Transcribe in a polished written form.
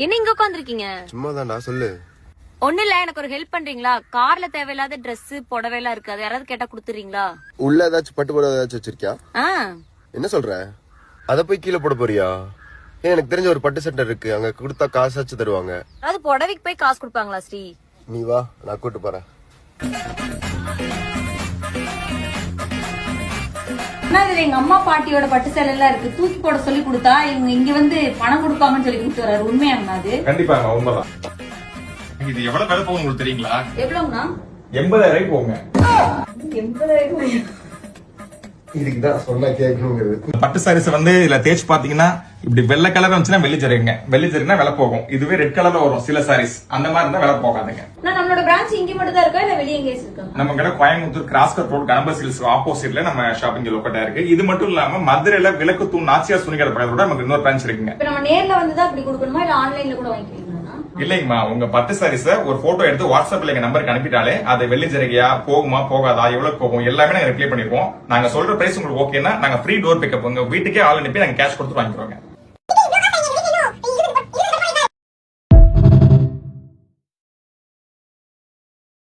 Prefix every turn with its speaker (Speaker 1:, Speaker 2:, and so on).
Speaker 1: என்ன இங்க உட்காந்துருக்கீங்க?
Speaker 2: சும்மா தான்டா, சொல்லு.
Speaker 1: ஒண்ணு இல்ல, எனக்கு ஒரு ஹெல்ப் பண்றீங்களா? கார்ல தேவையில்லாத Dress புடவை எல்லாம் இருக்கு, அது யாராவது கேட்டா குடுத்துறீங்களா?
Speaker 2: உள்ள ஏதாச்சும் பட்டு புடவை ஏதாச்சும் வச்சிருக்கியா? என்ன சொல்ற? அத போய் கீழே போட போறியா? எனக்கு தெரிஞ்ச ஒரு பட்டு சென்டர் இருக்கு, அங்க கொடுத்தா காசாச்சும் தருவாங்க.
Speaker 1: அது புடவைக்கு போய் காசு கொடுப்பாங்களா ஸ்ரீ?
Speaker 2: நீ வா, நான் கூட்டு போறேன்.
Speaker 1: எங்க அம்மா பாட்டியோட பட்டு சேலை எல்லாம் இருக்கு, தூக்கி போட சொல்லி கொடுத்தா இவங்க இங்க வந்து பணம் கொடுப்பாங்கன்னு சொல்லி கொடுத்து வர்றாரு. உண்மையாங்கண்ணா அது?
Speaker 3: கண்டிப்பாங்க, உண்மைதான். இது எவ்வளவு விலை போகும் உங்களுக்கு தெரியுங்களா?
Speaker 1: எவ்வளவுண்ணா?
Speaker 3: 80,000 போங்க.
Speaker 1: 80,000?
Speaker 2: இதுக்குதான் சொன்னா கேட்கணுங்கிறது.
Speaker 3: பட்டு சாரீஸ் வந்து இதுல தேய்ச்சி பாத்தீங்கன்னா இப்படி வெள்ளை கலர் வந்துச்சுன்னா வெள்ளி ஜரிங்க, வெள்ளி ஜரினா விலை போகும். இதுவே ரெட் கலர்ல வரும் சில சாரீஸ், அந்த மாதிரி இருந்தா விலை போகாதுங்க.
Speaker 1: நம்மளோட பிரான்ச் இங்க மட்டும் தான் இருக்கா இல்ல வெளியே எங்கேயும் இருக்கா?
Speaker 3: நம்ம கடை கோயம்புத்தூர் கிராஸ்கட் ரோட் கணபர் சில்ஸ் ஆப்போசிட்ல நம்ம ஷாப்பிங் லொக்கேட்டா இருக்கு. இது மட்டும் இல்லாம மதுரையில விளக்கு தூண் நாச்சியா சுனிகர் பக்கத்தோட நமக்கு இன்னொரு பிரான்ச் இருக்குங்க.
Speaker 1: இப்ப நம்ம நேர்ல வந்து தான் அப்படி கொடுக்கணுமா இல்ல ஆன்லைன்ல கூட வாங்கிக்கலாம்?
Speaker 3: இல்லைங்கம்மா, உங்க பட்டு சாரீஸ ஒரு போட்டோ எடுத்து வாட்ஸ்அப்ல எங்க நம்பருக்கு அனுப்பிட்டாலே அது வெள்ளி ஜரிகையா போகுமா போகாதா எவ்வளவு போகும் எல்லாமே நாங்க ரிப்ளை பண்ணிருக்கோம். நாங்க சொல்ற பிரைஸ் உங்களுக்கு ஓகேன்னா நாங்க ஃப்ரீ டோர் பிக்கப் உங்க வீட்டுக்கே ஆள் அனுப்பி நாங்க கேஷ் கொடுத்து வாங்கிக்கிறோங்க.